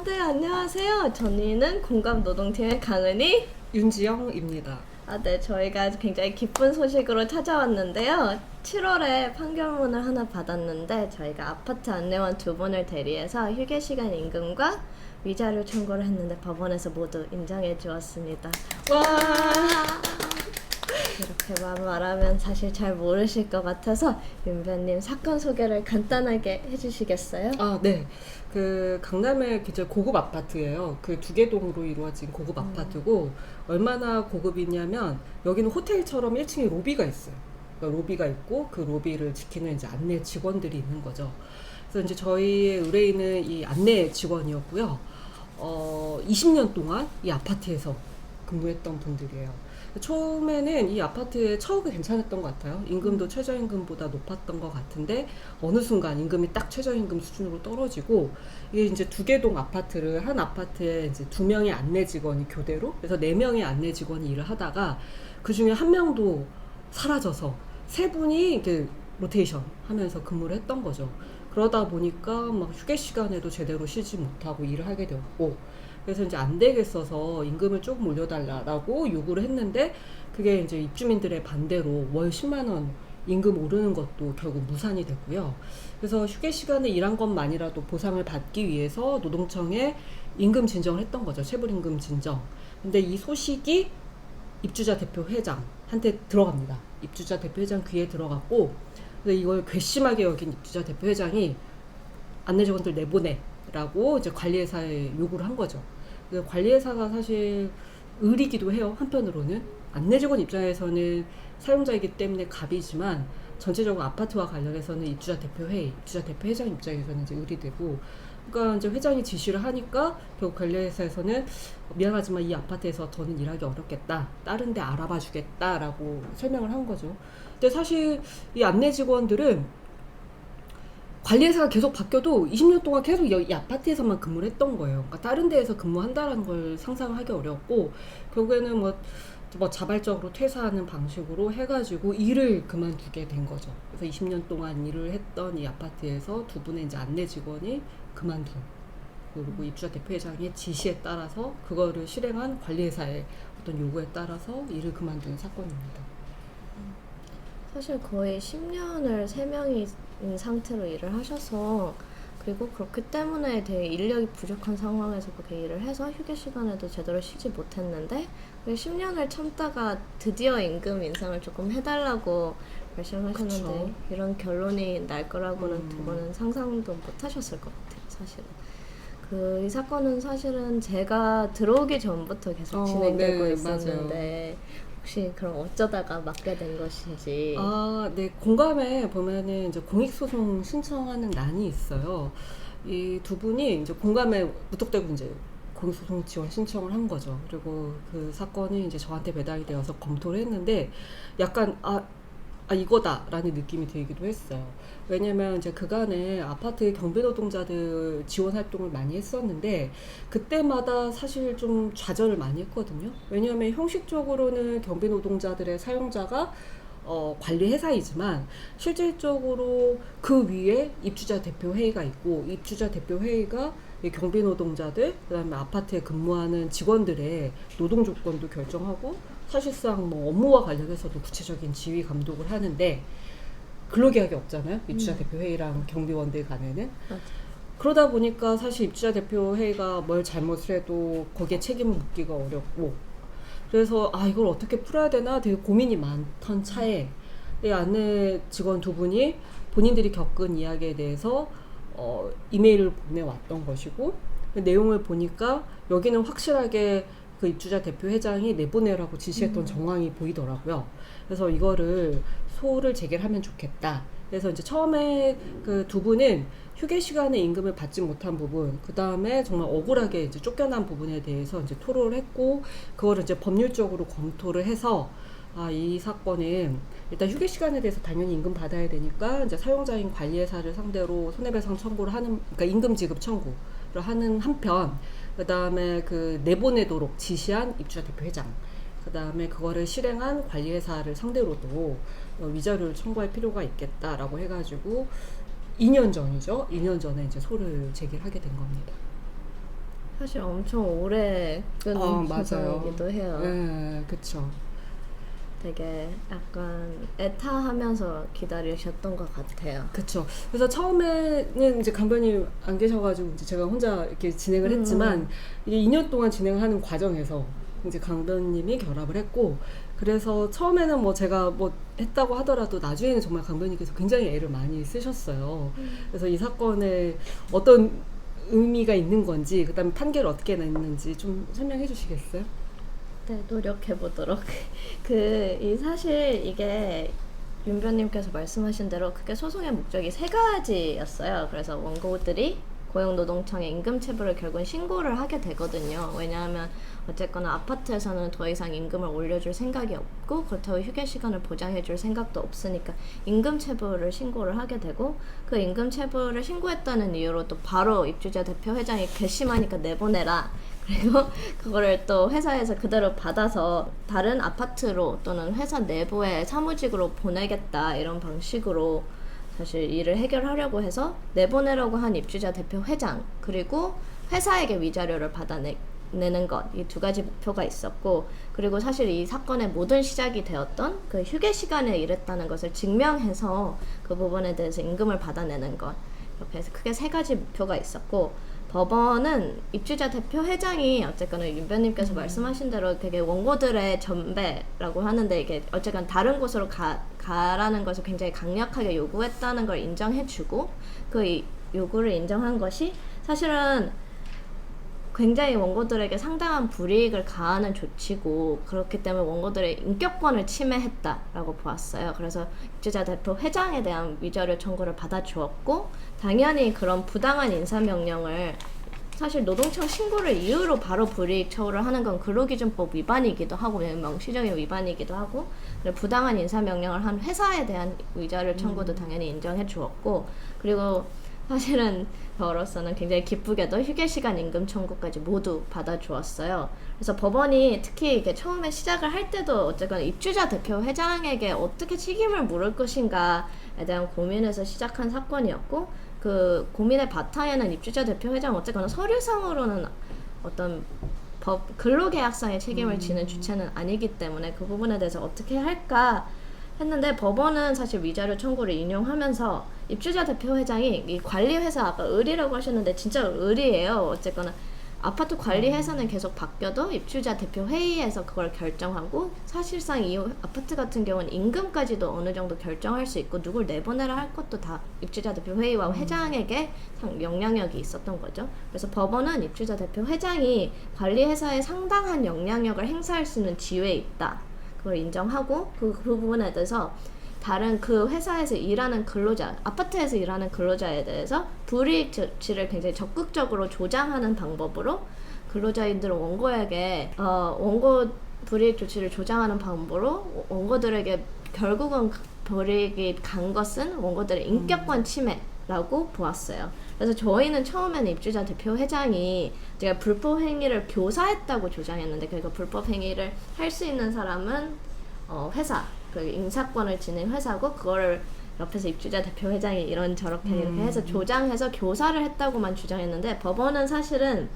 네, 안녕하세요. 저희는 공감노동팀의 강은희. 윤지영입니다. 네, 저희가 굉장히 기쁜 소식으로 찾아왔는데요. 7월에 판결문을 하나 받았는데, 저희가 아파트 안내원 두 분을 대리해서 휴게시간 임금과 위자료 청구를 했는데, 법원에서 모두 인정해 주었습니다. 와! 이렇게만 말하면 사실 잘 모르실 것 같아서, 윤변님 사건 소개를 간단하게 해주시겠어요? 네. 그 강남의 이제 고급 아파트예요. 그 두 개 동으로 이루어진 고급 아파트고 얼마나 고급이냐면 여기는 호텔처럼 1층에 로비가 있어요. 그러니까 로비가 있고 그 로비를 지키는 이제 안내 직원들이 있는 거죠. 그래서 이제 저희의 의뢰인은 이 안내 직원이었고요. 20년 동안 이 아파트에서 근무했던 분들이에요. 처음에는 이 아파트의 처우가 괜찮았던 것 같아요. 임금도 최저임금보다 높았던 것 같은데 어느 순간 임금이 딱 최저임금 수준으로 떨어지고 이게 이제 두 개 동 아파트를 한 아파트에 이제 두 명의 안내 직원이 교대로 그래서 네 명의 안내 직원이 일을 하다가 그 중에 한 명도 사라져서 세 분이 이렇게 로테이션 하면서 근무를 했던 거죠. 그러다 보니까 막 휴게 시간에도 제대로 쉬지 못하고 일을 하게 되었고 그래서 이제 안 되겠어서 임금을 조금 올려달라고 요구를 했는데 그게 이제 입주민들의 반대로 월 10만 원 임금 오르는 것도 결국 무산이 됐고요. 그래서 휴게 시간에 일한 것만이라도 보상을 받기 위해서 노동청에 임금 진정을 했던 거죠. 체불임금 진정. 근데 이 소식이 입주자 대표 회장한테 들어갑니다. 입주자 대표 회장 귀에 들어갔고 그래서 이걸 괘씸하게 여긴 입주자 대표 회장이 안내 직원들 내보내라고 이제 관리회사에 요구를 한 거죠. 관리회사가 사실 의리기도 해요. 한편으로는 안내 직원 입장에서는 사용자이기 때문에 갑이지만 전체적으로 아파트와 관련해서는 입주자 대표 회의, 입주자 대표 회장 입장에서는 이제 의리되고, 그러니까 이제 회장이 지시를 하니까 결국 관리회사에서는 미안하지만 이 아파트에서 더는 일하기 어렵겠다, 다른 데 알아봐 주겠다라고 설명을 한 거죠. 근데 사실 이 안내 직원들은 관리회사가 계속 바뀌어도 20년 동안 계속 이 아파트에서만 근무를 했던 거예요. 그러니까 다른 데에서 근무한다는 걸 상상하기 어렵고 결국에는 뭐 자발적으로 퇴사하는 방식으로 해가지고 일을 그만두게 된 거죠. 그래서 20년 동안 일을 했던 이 아파트에서 두 분의 이제 안내 직원이 그만둔, 그리고 입주자 대표회장의 지시에 따라서 그거를 실행한 관리회사의 어떤 요구에 따라서 일을 그만둔 사건입니다. 사실 거의 10년을 3명이 상태로 일을 하셔서, 그리고 그렇기 때문에 되게 인력이 부족한 상황에서 그렇게 일을 해서 휴게 시간에도 제대로 쉬지 못했는데 10년을 참다가 드디어 임금 인상을 조금 해달라고 말씀하셨는데 그쵸. 이런 결론이 날 거라고는 두 분은 상상도 못 하셨을 것 같아요, 사실은. 이 사건은 사실은 제가 들어오기 전부터 계속 진행되고 네, 있었는데 혹시 그럼 어쩌다가 맡게 된 것인지. 네. 공감에 보면은 이제 공익소송 신청하는 난이 있어요. 이 두 분이 이제 공감에 무턱대고 이제 공익소송 지원 신청을 한 거죠. 그리고 그 사건이 이제 저한테 배달이 되어서 검토를 했는데 약간 이거다라는 느낌이 들기도 했어요. 왜냐면 이제 그간에 아파트 경비 노동자들 지원 활동을 많이 했었는데 그때마다 사실 좀 좌절을 많이 했거든요. 왜냐하면 형식적으로는 경비 노동자들의 사용자가 관리 회사이지만 실질적으로 그 위에 입주자 대표 회의가 있고 입주자 대표 회의가 이 경비 노동자들 그다음에 아파트에 근무하는 직원들의 노동 조건도 결정하고 사실상 뭐 업무와 관련해서도 구체적인 지휘 감독을 하는데 근로계약이 없잖아요. 입주자 대표 회의랑 경비원들 간에는. 맞아. 그러다 보니까 사실 입주자 대표 회의가 뭘 잘못을 해도 거기에 책임을 묻기가 어렵고 그래서 이걸 어떻게 풀어야 되나 되게 고민이 많던 차에 이 안내 직원 두 분이 본인들이 겪은 이야기에 대해서 이메일을 보내왔던 것이고 그 내용을 보니까 여기는 확실하게 그 입주자 대표 회장이 내보내라고 지시했던 정황이 보이더라고요. 그래서 이거를 소를 제기하면 좋겠다. 그래서 이제 처음에 그 두 분은 휴게 시간에 임금을 받지 못한 부분, 그 다음에 정말 억울하게 이제 쫓겨난 부분에 대해서 이제 토로를 했고, 그거를 이제 법률적으로 검토를 해서, 이 사건은 일단 휴게 시간에 대해서 당연히 임금 받아야 되니까, 이제 사용자인 관리회사를 상대로 손해배상 청구를 하는, 그러니까 임금 지급 청구를 하는 한편, 그 다음에 그 내보내도록 지시한 입주자 대표 회장, 그 다음에 그거를 실행한 관리회사를 상대로도 위자료를 청구할 필요가 있겠다라고 해가지고 2년 전이죠. 2년 전에 이제 소를 제기를 하게 된 겁니다. 사실 엄청 오래 끈 맞아요. 소송이기도 해요. 네, 그쵸. 되게 약간 애타하면서 기다리셨던 것 같아요. 그쵸. 그래서 처음에는 이제 강변님 안 계셔가지고 이제 제가 혼자 이렇게 진행을 했지만 이게 2년 동안 진행하는 과정에서 이제 강변님이 결합을 했고 그래서 처음에는 뭐 제가 뭐 했다고 하더라도 나중에는 정말 강변님께서 굉장히 애를 많이 쓰셨어요. 그래서 이 사건에 어떤 의미가 있는 건지 그다음에 판결을 어떻게 냈는지 좀 설명해 주시겠어요? 네, 노력해보도록. 사실 이게 윤변님께서 말씀하신 대로 그게 소송의 목적이 세 가지였어요. 그래서 원고들이 고용노동청에 임금체불을 결국은 신고를 하게 되거든요. 왜냐하면 어쨌거나 아파트에서는 더 이상 임금을 올려줄 생각이 없고 그렇다고 휴게 시간을 보장해줄 생각도 없으니까 임금체불을 신고를 하게 되고 그 임금체불을 신고했다는 이유로 또 바로 입주자 대표 회장이 괘씸하니까 내보내라. 그리고 그거를 또 회사에서 그대로 받아서 다른 아파트로 또는 회사 내부의 사무직으로 보내겠다 이런 방식으로 사실 일을 해결하려고 해서 내보내려고 한 입주자 대표 회장 그리고 회사에게 위자료를 받아내는 것 이 두 가지 목표가 있었고 그리고 사실 이 사건의 모든 시작이 되었던 그 휴게 시간에 일했다는 것을 증명해서 그 부분에 대해서 임금을 받아내는 것 이렇게 해서 크게 세 가지 목표가 있었고 법원은 입주자 대표 회장이 어쨌거나 윤변님께서 말씀하신 대로 되게 원고들의 전배라고 하는데 이게 어쨌건 다른 곳으로 가라는 것을 굉장히 강력하게 요구했다는 걸 인정해주고 그 요구를 인정한 것이 사실은 굉장히 원고들에게 상당한 불이익을 가하는 조치고 그렇기 때문에 원고들의 인격권을 침해했다라고 보았어요. 그래서 입주자 대표 회장에 대한 위자료 청구를 받아주었고 당연히 그런 부당한 인사명령을 사실 노동청 신고를 이유로 바로 불이익 처우를 하는 건 근로기준법 위반이기도 하고 명시적인 위반이기도 하고 부당한 인사명령을 한 회사에 대한 위자료 청구도 당연히 인정해 주었고 그리고 사실은 저로서는 굉장히 기쁘게도 휴게시간 임금 청구까지 모두 받아주었어요. 그래서 법원이 특히 이게 처음에 시작을 할 때도 어쨌거나 입주자 대표 회장에게 어떻게 책임을 물을 것인가에 대한 고민에서 시작한 사건이었고 그 고민의 바탕에는 입주자 대표 회장 어쨌거나 서류상으로는 어떤 근로계약상의 책임을 지는 주체는 아니기 때문에 그 부분에 대해서 어떻게 할까 했는데 법원은 사실 위자료 청구를 인용하면서 입주자 대표 회장이 이 관리회사 아까 을이라고 하셨는데 진짜 을이에요. 어쨌거나 아파트 관리회사는 계속 바뀌어도 입주자 대표 회의에서 그걸 결정하고 사실상 이 아파트 같은 경우는 임금까지도 어느 정도 결정할 수 있고 누굴 내보내라 할 것도 다 입주자 대표 회의와 회장에게 영향력이 있었던 거죠. 그래서 법원은 입주자 대표 회장이 관리회사에 상당한 영향력을 행사할 수 있는 지위에 있다. 그걸 인정하고 그 부분에 대해서 다른 그 회사에서 일하는 근로자, 아파트에서 일하는 근로자에 대해서 불이익 조치를 굉장히 적극적으로 조장하는 방법으로 근로자인들은 원고에게 원고 불이익 조치를 조장하는 방법으로 원고들에게 결국은 불이익이 간 것은 원고들의 인격권 침해라고 보았어요. 그래서 저희는 처음에는 입주자 대표 회장이 제가 불법 행위를 교사했다고 주장했는데 그러니까 불법 행위를 할 수 있는 사람은 회사, 그 인사권을 지닌 회사고 그거를 옆에서 입주자 대표 회장이 이런 저렇게 이렇게 해서 조장해서 교사를 했다고만 주장했는데 법원은 사실은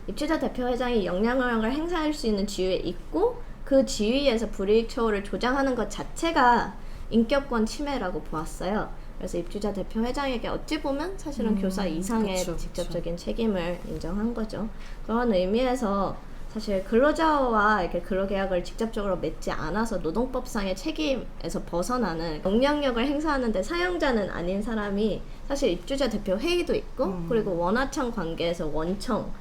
입주자 대표 회장이 영향력을 행사할 수 있는 지위에 있고 그 지위에서 불이익 처우를 조장하는 것 자체가 인격권 침해라고 보았어요. 그래서 입주자 대표 회장에게 어찌 보면 사실은 교사 이상의 그쵸, 직접적인 책임을 인정한 거죠. 그런 의미에서 사실 근로자와 이렇게 근로계약을 직접적으로 맺지 않아서 노동법상의 책임에서 벗어나는 영향력을 행사하는데 사용자는 아닌 사람이 사실 입주자 대표 회의도 있고 그리고 원하청 관계에서 원청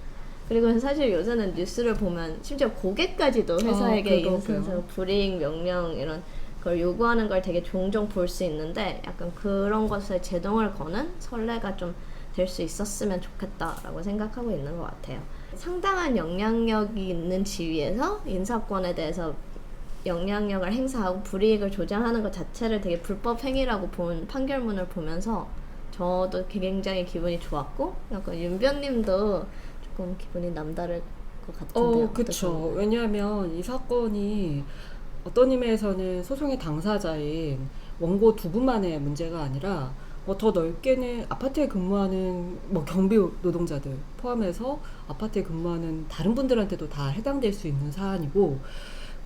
그리고 사실 요새는 뉴스를 보면 심지어 고객까지도 회사에게 인사해서 불이익 명령 이런 걸 요구하는 걸 되게 종종 볼 수 있는데 약간 그런 것에 제동을 거는 선례가 좀 될 수 있었으면 좋겠다라고 생각하고 있는 것 같아요. 상당한 영향력이 있는 지위에서 인사권에 대해서 영향력을 행사하고 불이익을 조장하는 것 자체를 되게 불법 행위라고 본 판결문을 보면서 저도 굉장히 기분이 좋았고 약간 윤변님도 조금 기분이 남다를 것 같은데요. 그쵸. 왜냐하면 이 사건이 어떤 의미에서는 소송의 당사자인 원고 두 분만의 문제가 아니라 뭐 더 넓게는 아파트에 근무하는 뭐 경비 노동자들 포함해서 아파트에 근무하는 다른 분들한테도 다 해당될 수 있는 사안이고,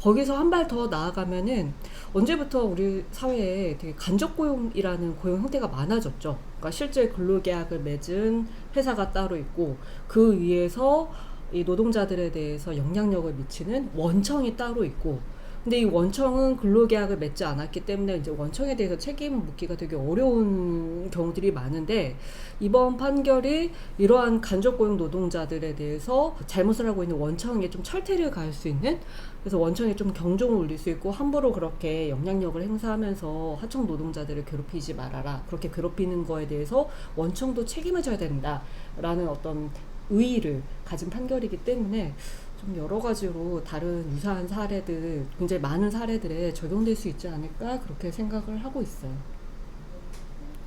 거기서 한 발 더 나아가면은 언제부터 우리 사회에 되게 간접 고용이라는 고용 형태가 많아졌죠. 그러니까 실제 근로계약을 맺은 회사가 따로 있고, 그 위에서 이 노동자들에 대해서 영향력을 미치는 원청이 따로 있고, 근데 이 원청은 근로계약을 맺지 않았기 때문에 이제 원청에 대해서 책임을 묻기가 되게 어려운 경우들이 많은데, 이번 판결이 이러한 간접고용 노동자들에 대해서 잘못을 하고 있는 원청에 좀 철퇴를 가할 수 있는, 그래서 원청에 좀 경종을 울릴 수 있고 함부로 그렇게 영향력을 행사하면서 하청 노동자들을 괴롭히지 말아라, 그렇게 괴롭히는 거에 대해서 원청도 책임을 져야 된다라는 어떤 의의를 가진 판결이기 때문에 좀 여러 가지로 다른 유사한 사례들, 굉장히 많은 사례들에 적용될 수 있지 않을까, 그렇게 생각을 하고 있어요.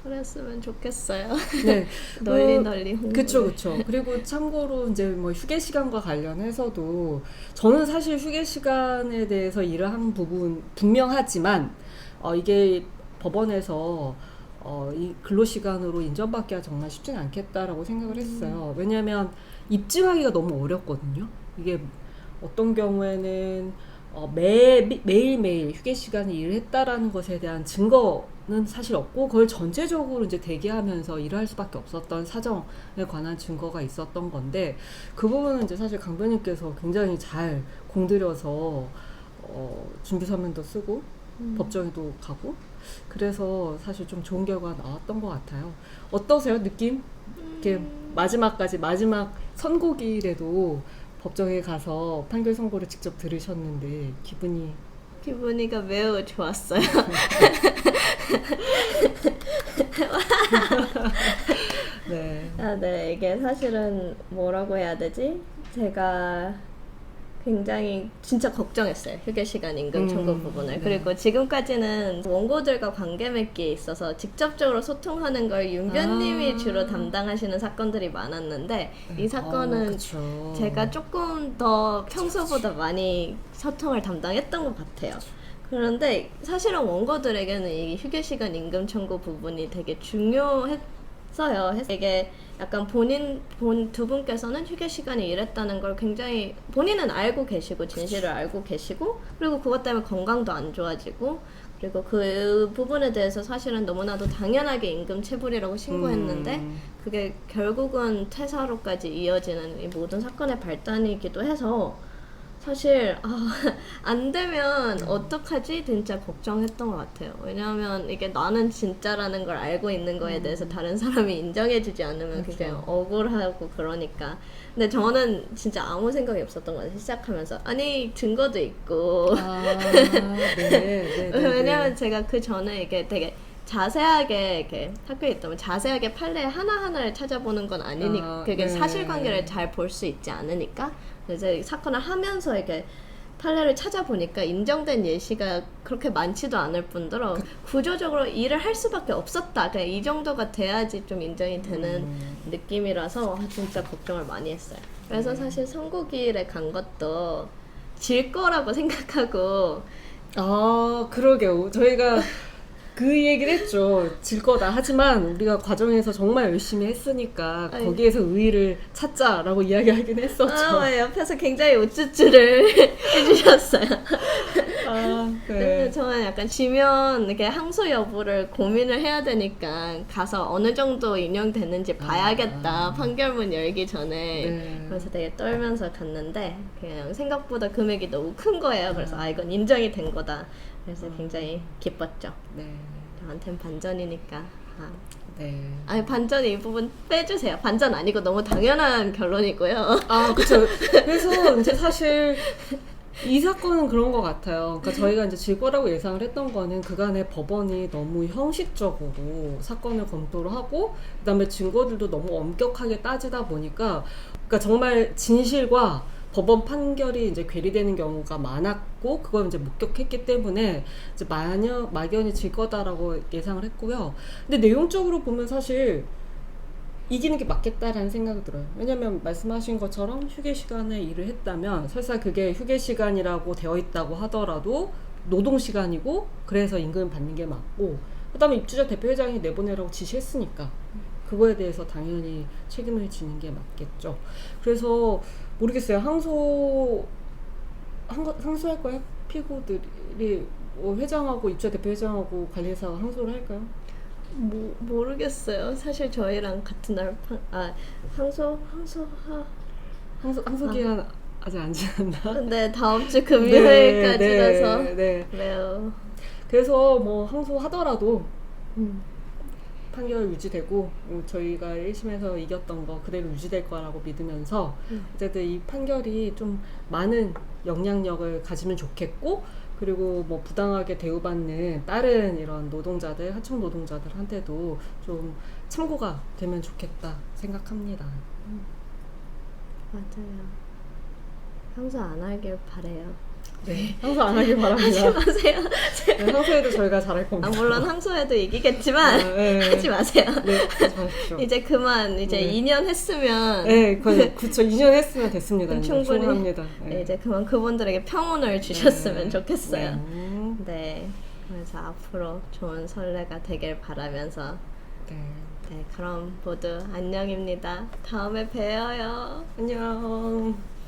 그랬으면 좋겠어요. 네. 널리 홍보. 그쵸. 그리고 참고로 이제 뭐 휴게 시간과 관련해서도 저는 사실 휴게 시간에 대해서 일을 한 부분 분명하지만, 이게 법원에서 이 근로시간으로 인정받기가 정말 쉽지는 않겠다라고 생각을 했어요. 왜냐하면 입증하기가 너무 어렵거든요. 이게 어떤 경우에는 매일매일 휴게 시간에 일을 했다라는 것에 대한 증거는 사실 없고, 그걸 전체적으로 이제 대기하면서 일을 할 수밖에 없었던 사정에 관한 증거가 있었던 건데, 그 부분은 이제 사실 강변님께서 굉장히 잘 공들여서 준비 서면도 쓰고 법정에도 가고, 그래서 사실 좀 좋은 결과가 나왔던 것 같아요. 어떠세요, 느낌? 이렇게 마지막 선고일에도 법정에 가서 판결 선고를 직접 들으셨는데 기분이가 매우 좋았어요. 네. 네, 이게 사실은 뭐라고 해야 되지? 제가 굉장히 진짜 걱정했어요. 휴게 시간 임금 청구 부분을. 네. 그리고 지금까지는 원고들과 관계 맺기에 있어서 직접적으로 소통하는 걸 윤변님이 주로 담당하시는 사건들이 많았는데, 이 사건은 그쵸. 제가 조금 더 평소보다 많이 소통을 담당했던 것 같아요. 그런데 사실은 원고들에게는 이 휴게 시간 임금 청구 부분이 되게 중요했어요. 이게 약간 두 분께서는 휴게 시간이 이랬다는 걸 굉장히 본인은 알고 계시고 진실을 알고 계시고, 그리고 그것 때문에 건강도 안 좋아지고, 그리고 그 부분에 대해서 사실은 너무나도 당연하게 임금 체불이라고 신고했는데 그게 결국은 퇴사로까지 이어지는 이 모든 사건의 발단이기도 해서, 사실 안 되면 어떡하지? 진짜 걱정했던 것 같아요. 왜냐하면 이게 나는 진짜라는 걸 알고 있는 거에 대해서 다른 사람이 인정해주지 않으면 굉장히 억울하고 그러니까. 근데 저는 진짜 아무 생각이 없었던 것 같아요. 시작하면서 아니 증거도 있고. 네. 왜냐하면 제가 그 전에 이게 되게 자세하게 이렇게 학교에 있다면 자세하게 판례 하나하나를 찾아보는 건 아니니까, 그게 사실관계를 잘 볼 수 있지 않으니까. 그래서 사건을 하면서 이렇게 판례를 찾아보니까 인정된 예시가 그렇게 많지도 않을 뿐더러 구조적으로 일을 할 수밖에 없었다. 그냥 이 정도가 돼야지 좀 인정이 되는 느낌이라서 진짜 걱정을 많이 했어요. 그래서 사실 선고기일에 간 것도 질 거라고 생각하고. 그러게요. 저희가 그 얘기를 했죠. 질 거다. 하지만 우리가 과정에서 정말 열심히 했으니까 거기에서 의의를 찾자라고 이야기하긴 했었죠. 옆에서 굉장히 우쭈쭈를 해주셨어요. 네. 저는 약간 지면 이렇게 항소 여부를 고민을 해야 되니까 가서 어느 정도 인용됐는지 봐야겠다. 판결문 열기 전에. 네. 그래서 되게 떨면서 갔는데 그냥 생각보다 금액이 너무 큰 거예요. 그래서 이건 인정이 된 거다. 그래서 굉장히 기뻤죠. 네. 저한텐 반전이니까. 네. 아니 반전이 이 부분 빼주세요. 반전 아니고 너무 당연한 결론이고요. 그렇죠. 그래서 이제 사실 이 사건은 그런 것 같아요. 그러니까 저희가 이제 질 거라고 예상을 했던 거는 그간의 법원이 너무 형식적으로 사건을 검토를 하고, 그다음에 증거들도 너무 엄격하게 따지다 보니까, 그러니까 정말 진실과 법원 판결이 이제 괴리되는 경우가 많았고, 그걸 이제 목격했기 때문에 이제 막연히 질 거다라고 예상을 했고요. 근데 내용적으로 보면 사실 이기는 게 맞겠다라는 생각이 들어요. 왜냐면 말씀하신 것처럼 휴게 시간에 일을 했다면 설사 그게 휴게 시간이라고 되어 있다고 하더라도 노동 시간이고, 그래서 임금 받는 게 맞고, 그다음에 입주자 대표회장이 내보내라고 지시했으니까 그거에 대해서 당연히 책임을 지는 게 맞겠죠. 그래서 모르겠어요. 항소할 거예요? 피고들이 회장하고 입주자 대표회장하고 관리사가 항소를 할까요? 모르겠어요. 사실 저희랑 같은 날 항소 항소 기한 아직 안 지났나? 네, 다음 주 금요일까지라서 네. 매우 그래서 뭐 항소하더라도 음, 판결 유지되고 저희가 1심에서 이겼던 거 그대로 유지될 거라고 믿으면서 어쨌든 이 판결이 좀 많은 영향력을 가지면 좋겠고, 그리고 뭐 부당하게 대우받는 다른 이런 노동자들, 하청 노동자들한테도 좀 참고가 되면 좋겠다 생각합니다. 맞아요. 항소 안 하길 바래요. 네, 항소 안 하길 바랍니다. 하지 마세요. 네, 항소에도 저희가 잘할 겁니다. 물론 항소해도 이기겠지만 네. 하지 마세요. 네, 하지 마십시오. 이제 그만 네. 2년 했으면 네, 그쵸. 2년 했으면 됐습니다. 이제 충분히. 충분합니다. 네, 이제 그만 그분들에게 평온을 주셨으면 네. 좋겠어요. 네. 네. 그래서 앞으로 좋은 선례가 되길 바라면서 네. 네, 그럼 모두 안녕입니다. 다음에 봬요. 안녕.